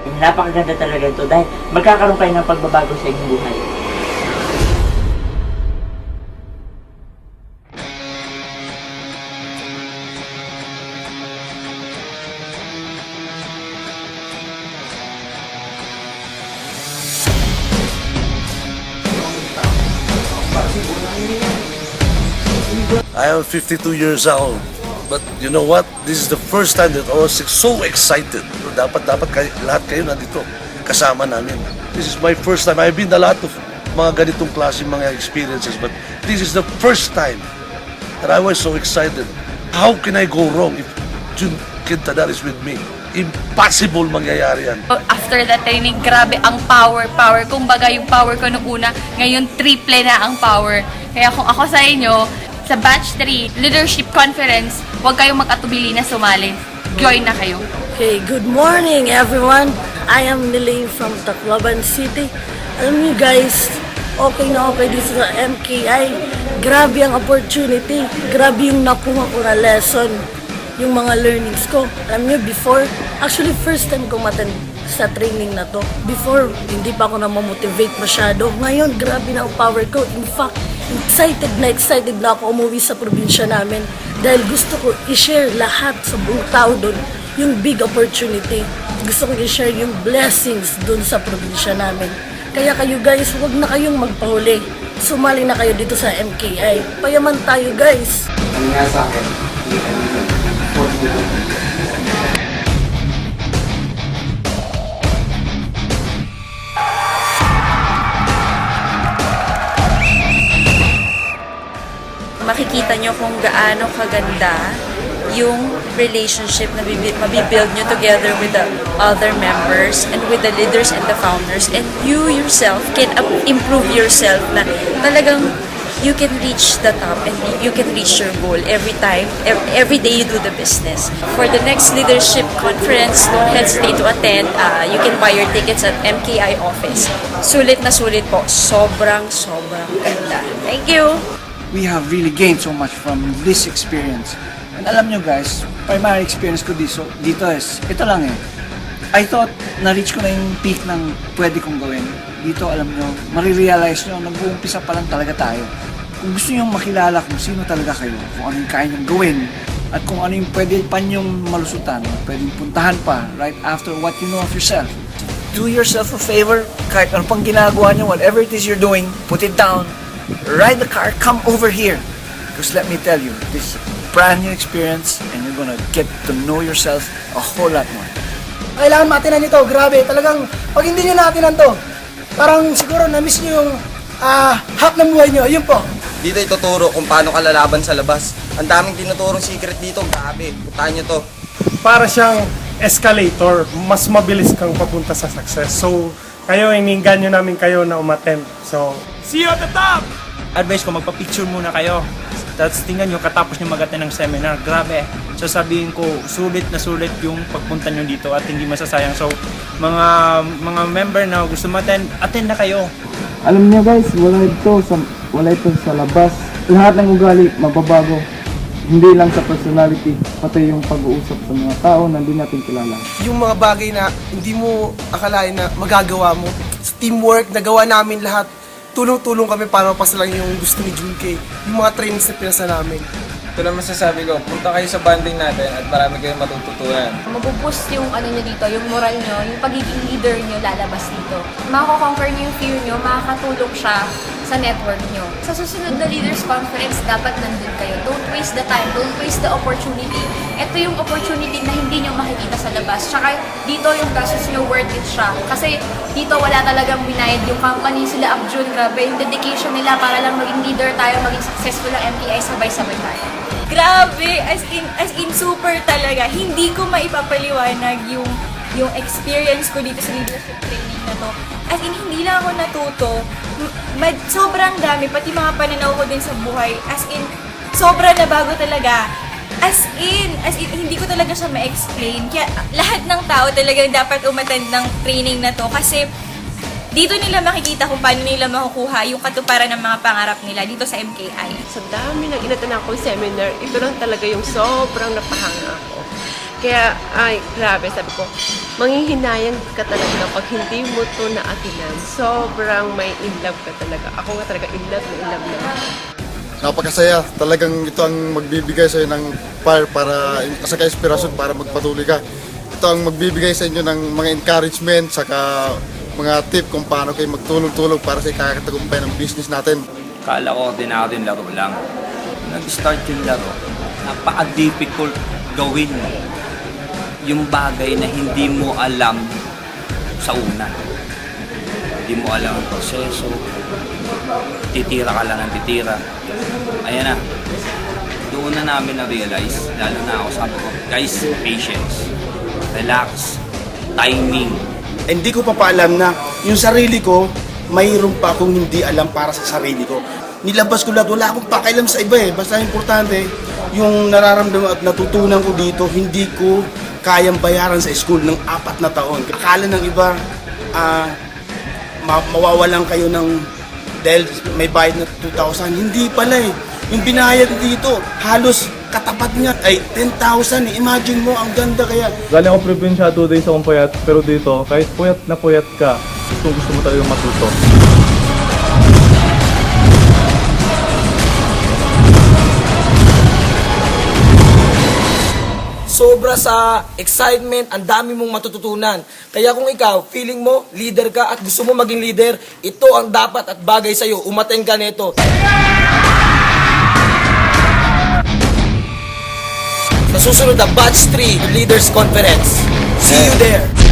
Napakaganda talaga ito dahil magkakaroon kayo ng pagbabago sa inyong buhay. I am 52 years old. But you know what? This is the first time that I was so excited. Dapat lahat kayo nandito kasama namin. This is my first time. I've been a lot of mga ganitong klase mga experiences, but this is the first time that I was so excited. How can I go wrong if Jun Quintanar is with me? Impossible mangyayari yan. After that training, grabe ang power. Kumbaga yung power ko nung una, ngayon triple na ang power. Kaya kung ako sa inyo, sa Batch 3 Leadership Conference, huwag kayong mag-atubili na sumali. Join na kayo. Okay, good morning everyone. I am Niling from Tacloban City. Alam niyo guys, okay na okay dito sa MKI. Grabe ang opportunity. Grabe yung nakuha ko na lesson. Yung mga learnings ko. Alam niyo, before, actually first time ko attend sa training na to. Before, hindi pa ako na-motivate masyado. Ngayon, grabe na ang power ko. In fact, excited na ako umuwi sa probinsya namin dahil gusto ko i-share lahat sa buong tao doon yung big opportunity. Gusto ko i-share yung blessings doon sa probinsya namin. Kaya kayo guys, huwag na kayong magpahuli. Sumali na kayo dito sa MKI. Payaman tayo guys. Ano nga sa akin? Makikita nyo kung gaano kaganda yung relationship na mabibuild nyo together with the other members and with the leaders and the founders, and you yourself can improve yourself na talagang you can reach the top and you can reach your goal every time, every day you do the business. For the next leadership conference, don't hesitate to attend. You can buy your tickets at MKI office. Sulit na sulit po. Sobrang ganda. Thank you! We have really gained so much from this experience. And alam nyo guys, primary experience ko dito is, ito lang eh. I thought na-reach ko na yung peak ng pwede kong gawin. Dito alam nyo, marirealize nyo, nag-uumpisa pa lang talaga tayo. Kung gusto nyo makilala kung sino talaga kayo, kung ano yung kaya nyong gawin, at kung ano yung pwede pa nyong malusutan, pwede puntahan pa right after what you know of yourself. Do yourself a favor, kahit ano pang ginagawa nyo, whatever it is you're doing, put it down. Ride the car, come over here. Because let me tell you, this is a brand new experience and you're gonna get to know yourself a whole lot more. Kailangan matinan nyo to. Grabe, talagang pag hindi nyo natinan to, parang siguro na-miss nyo yung half ng buhay nyo. Yun po. Dito ituturo kung paano ka lalaban sa labas. Ang daming tinuturong secret dito, grabe. Puntahan nyo to. Para siyang escalator, mas mabilis kang papunta sa success. So, kayo, iniinganyo namin kayo na umattend. So, see you at the top! Advice ko, magpa-picture muna kayo. Tapos tingnan nyo, katapos nyo mag-attend ng seminar. Grabe. So sabihin ko, sulit na sulit yung pagpunta nyo dito at hindi masasayang. So, mga member na gusto ma-attend, attend na kayo. Alam niyo guys, wala ito sa labas. Lahat ng ugali mababago. Hindi lang sa personality, pati yung pag-uusap sa mga tao na hindi natin kilala. Yung mga bagay na hindi mo akalain na magagawa mo. Sa teamwork, nagawa namin lahat. Tulong-tulong kami para mapasalang yung gusto ni Junke. Yung mga trainings na pinasa namin. Ito lang masasabi ko, punta kayo sa banding natin at marami kayong matututunan. Mabuboost yung ano nyo dito, yung moral nyo, yung pagiging leader nyo lalabas dito. Mako-conquer nyo yung fear nyo, makakatulong siya sa network nyo. Sa susunod na Leaders Conference, dapat nandun kayo. Don't waste the time, don't waste the opportunity. Ito yung opportunity na hindi nyo makikita sa labas. Tsaka dito yung gastos nyo, worth it siya. Kasi dito wala talagang binayad yung company, sila Abjun, grabe yung dedication nila para lang maging leader tayo, maging successful ang MPI, sabay-sabay tayo. Grabe, as in super talaga. Hindi ko maipapaliwanag yung experience ko dito sa leadership training na to. As in, hindi lang ako natuto. Sobrang dami, pati mga pananaw ko din sa buhay. As in, sobra na bago talaga. As in, hindi ko talaga siya ma-explain. Kaya lahat ng tao talaga dapat umattend ng training na to. Kasi dito nila makikita kung paano nila makukuha yung katuparan ng mga pangarap nila dito sa MKI. Sa dami ng inatan akong seminar, ito lang talaga yung sobrang napahanga ako. Kaya, ay, grabe, sabi ko, manghihinayang ka talaga pag hindi mo to naatinan. Sobrang may in love ka talaga. Ako nga talaga in love na. Napakasaya. Talagang ito ang magbibigay sa iyo ng fire para sa ka-inspirasyon para magpatuloy ka. Ito ang magbibigay sa inyo ng mga encouragement saka mga tip kung paano kayo magtulong-tulong para sa ikakatagumpay ng business natin. Kala ko ordinaryong laro lang. Nag-start yung laro, napaka-difficult gawin yung bagay na hindi mo alam sa una. Hindi mo alam ang proseso, titira ka lang ng titira. Ayan na, doon na namin na-realize, lalo na ako, sabi ko, guys, patience, relax, timing. Hindi ko pa paalam na yung sarili ko, mayroon pa akong hindi alam para sa sarili ko. Nilabas ko lahat, wala akong pakialam sa iba eh. Basta importante, yung nararamdaman at natutunan ko dito, hindi ko kayang bayaran sa school ng 4 na taon. Akala ng iba, mawawalan kayo ng dahil may bayad na 2,000. Hindi pala eh. Yung binayad dito, halos katapat niya ay 10,000. Imagine mo, ang ganda kaya. Galing ako probinsya, 2 days akong puyat, pero dito, kahit puyat na puyat ka, gusto mo talagang matuto. Sobra sa excitement, ang dami mong matututunan. Kaya kung ikaw, feeling mo, leader ka at gusto mo maging leader, ito ang dapat at bagay sa'yo. Umattend ka nito. Sa susunod na Batch 3 Leaders Conference. See you there!